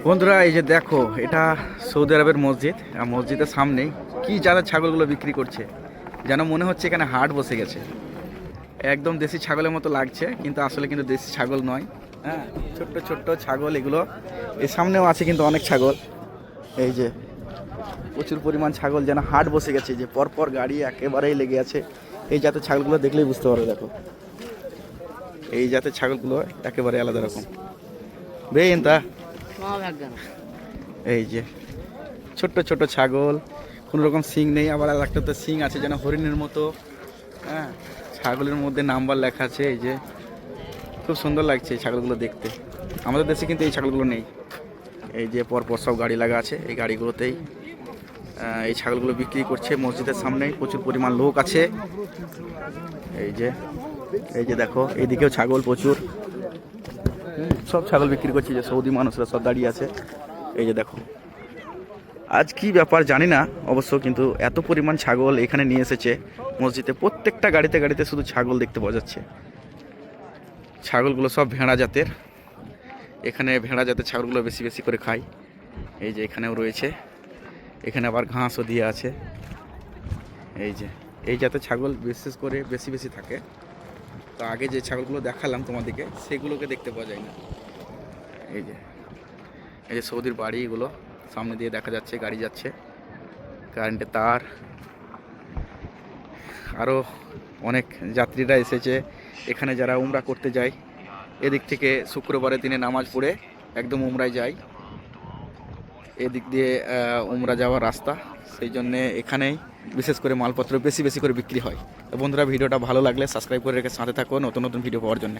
বন্ধুরা এই যে দেখো, এটা সৌদি আরবের মসজিদ, আর মসজিদের সামনেই কি যারা ছাগলগুলো বিক্রি করছে, যেন মনে হচ্ছে এখানে হাট বসে গেছে। একদম দেশি ছাগলের মতো লাগছে, কিন্তু আসলে কিন্তু দেশি ছাগল নয়। হ্যাঁ, ছোট্ট ছোট্ট ছাগল এগুলো। এর সামনেও আছে কিন্তু অনেক ছাগল। এই যে প্রচুর পরিমাণ ছাগল, যেন হাট বসে গেছে। যে পরপর গাড়ি একেবারেই লেগে আছে। এই জাতের ছাগলগুলো দেখলেই বুঝতে পারবে। দেখো, এই জাতের ছাগলগুলো একেবারে আলাদা রকম। বেন তা এই যে ছোট্ট ছোট্ট ছাগল, কোনো রকম শিং নেই, আবার আর একটা তো শিং আছে যেন হরিণের মতো। হ্যাঁ, ছাগলের মধ্যে নাম্বার লেখা আছে। এই যে খুব সুন্দর লাগছে এই ছাগলগুলো দেখতে। আমাদের দেশে কিন্তু এই ছাগলগুলো নেই। এই যে পরপর সব গাড়ি লাগা আছে, এই গাড়িগুলোতেই এই ছাগলগুলো বিক্রি করছে। মসজিদের সামনেই প্রচুর পরিমাণ লোক আছে। এই যে এই যে দেখো, এইদিকেও ছাগল প্রচুর। সব ছাগল বিক্রি করছে, যে সৌদি মানুষরা সব দাঁড়িয়ে আছে। এই যে দেখো, আজ কি ব্যাপার জানি না অবশ্য, কিন্তু এত পরিমাণ ছাগল এখানে নিয়ে এসেছে মসজিদে। প্রত্যেকটা গাড়িতে গাড়িতে শুধু ছাগল দেখতে পাওয়া যাচ্ছে। ছাগলগুলো সব ভেড়া জাতের। এখানে ভেড়া জাতের ছাগলগুলো বেশি বেশি করে খায়। এই যে এখানেও রয়েছে, এখানে আবার ঘাসও দিয়ে আছে। এই যে এই জাতের ছাগল বিশেষ করে বেশি বেশি থাকে। তো আগে যে ছাগলগুলো দেখালাম তোমাদেরকে, সেগুলোকে দেখতে পাওয়া যায় না। এই যে এই যে সৌদির বাড়ি, এগুলো সামনে দিয়ে দেখা যাচ্ছে, গাড়ি যাচ্ছে, কারেন্টের তার। আরও অনেক যাত্রীরা এসেছে এখানে, যারা উমরা করতে যায়। এদিক থেকে শুক্রবারের দিনে নামাজ পড়ে একদম উমরায় যায়। এদিক দিয়ে উমরা যাওয়ার রাস্তা, সেই জন্যে এখানেই বিশেষ করে মালপত্র বেশি বেশি করে বিক্রি হয়। তো বন্ধুরা, ভিডিওটা ভালো লাগলে সাবস্ক্রাইব করে রেখে সাথে থাকো নতুন নতুন ভিডিও পাওয়ার জন্য।